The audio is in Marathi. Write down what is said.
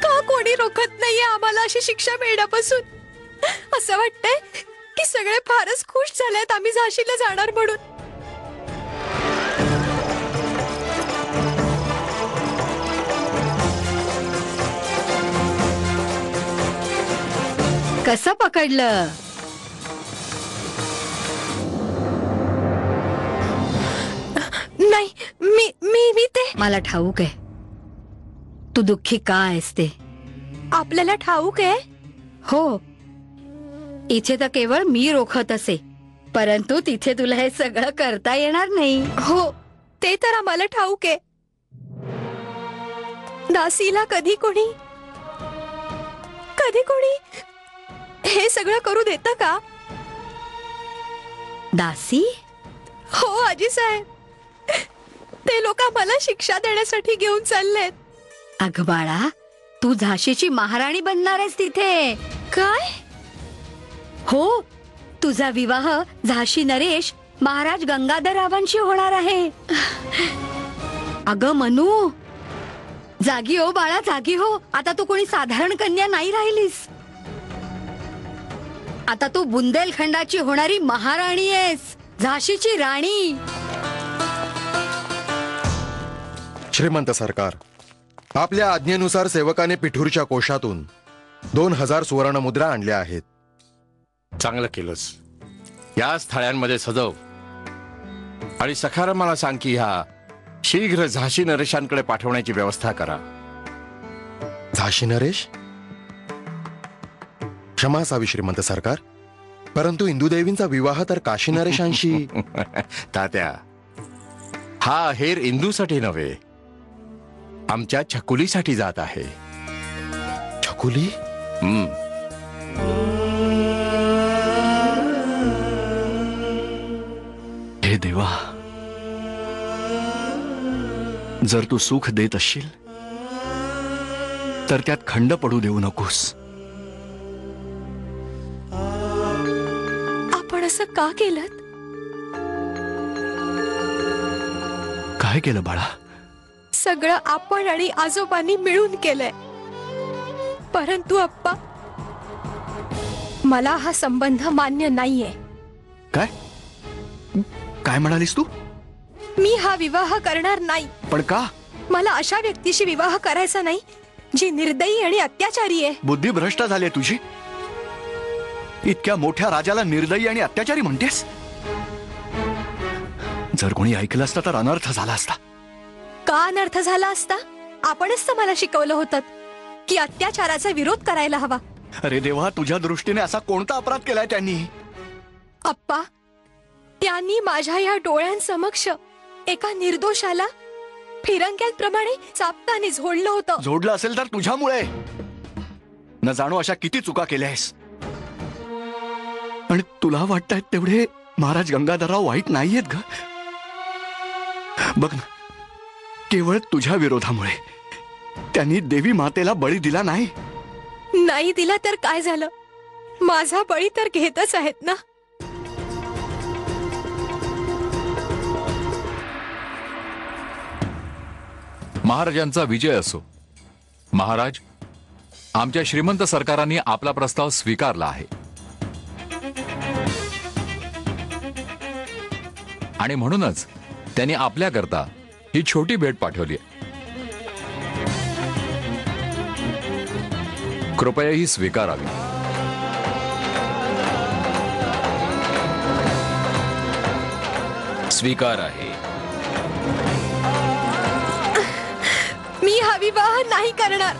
का कोणी रोखत नाहीये आम्हाला अशी शिक्षा मिळण्यापासून? असं वाटतंय की सगळे फारच खुश झालेत आम्ही झाशीला जाणार म्हणून. कसं पकडलं? नाही, मी मी मी ते मला ठाऊक आहे तू दुःखी का आहेस ते. आपल्याला ठाऊक आहे. हो, इथे तर केवळ मी रोखत असे, परंतु तिथे तुला हे सगळं करता येणार नाही. हो, ते तर आम्हाला ठाऊक आहे. दासीला कधी कोणी हे सगळं करू देतं का? दासी? हो आजी साहेब, ते लोक मला शिक्षा देण्यासाठी घेऊन चाललेत. अगं बाळा, तू झाशीची महाराणी बनणार आहेस तिथे. काय? हो, तुझा विवाह झाशी नरेश महाराज गंगाधररावांशी होणार आहे. अगं मनू, जागी हो बाळा, जागी हो. आता तू कोणी साधारण कन्या नाही राहिलीस. आता तू बुंदेलखंडाची होणारी महाराणी आहेस, झाशीची राणी. श्रीमंत सरकार, आपल्या आज्ञेनुसार सेवकाने पिठूरच्या कोशातून 2000 सुवर्ण मुद्रा आणल्या आहेत. चांगलं केलंस. याच थाळ्यांमध्ये सजव आणि सखाराम मला सांग की ह्या शीघ्र झाशी नरेशांकडे पाठवण्याची व्यवस्था करा. झाशी नरेश? क्षमा असावी श्रीमंत सरकार, परंतु इंदुदेवींचा विवाह तर काशी नरेशांशी. तात्या, हा अहेर इंदूसाठी नव्हे, आमच्या छकुलीसाठी जात आहे. छकुली? हे देवा, जर तू सुख देत असशील तर त्यात खंड पडू देऊ नकोस. आपण असं का केलं? काय केलं बाळा? सगळं आपण आणि आजोबांनी मिळून केलंय. परंतु अप्पा, मला हा संबंध मान्य नाहीये. काय काय म्हणालीस तू? मी हा विवाह करणार नाही. पण का? मला अशा व्यक्तीशी विवाह करायचा नाही जी निर्दयी आणि अत्याचारी आहे. बुद्धी भ्रष्ट झाली तुझी. इतक्या मोठ्या राजाला निर्दयी आणि अत्याचारी म्हणतेस? जर कोणी ऐकलं असतं तर अनर्थ झाला असता. का अनर्थ झाला असता? आपणच तर मला शिकवलं होतं की अत्याचाराचा विरोध करायला हवा. अरे देवा, तुझ्या दृष्टीने असा कोणता अपराध केलाय त्यांनी? अप्पा, त्यांनी माझ्या या डोळ्यांसमक्ष एका निर्दोषाला फिरंग्यांप्रमाणे चापताने झोडलं होतं. जोडलं असेल तर तुझ्यामुळे. न जाणो अशा किती चुका केल्यास. आणि तुला वाटतायत तेवढे महाराज गंगाधरराव वाईट नाहीयेत ग. बघ ना, केवळ तुझ्या विरोधामुळे त्यांनी देवी मातेला बळी दिला नाही. नाही दिला तर काय झालं? माझा बळी तर घेतच आहेत ना. महाराजांचा विजय असो. महाराज, आमच्या श्रीमंत सरकारांनी आपला प्रस्ताव स्वीकारला आहे आणि म्हणूनच त्यांनी आपल्याकरता ही छोटी भेट पाठवली आहे. कृपया ही स्वीकारावी. स्वीकार आहे. मी हा विवाह नाही करणार.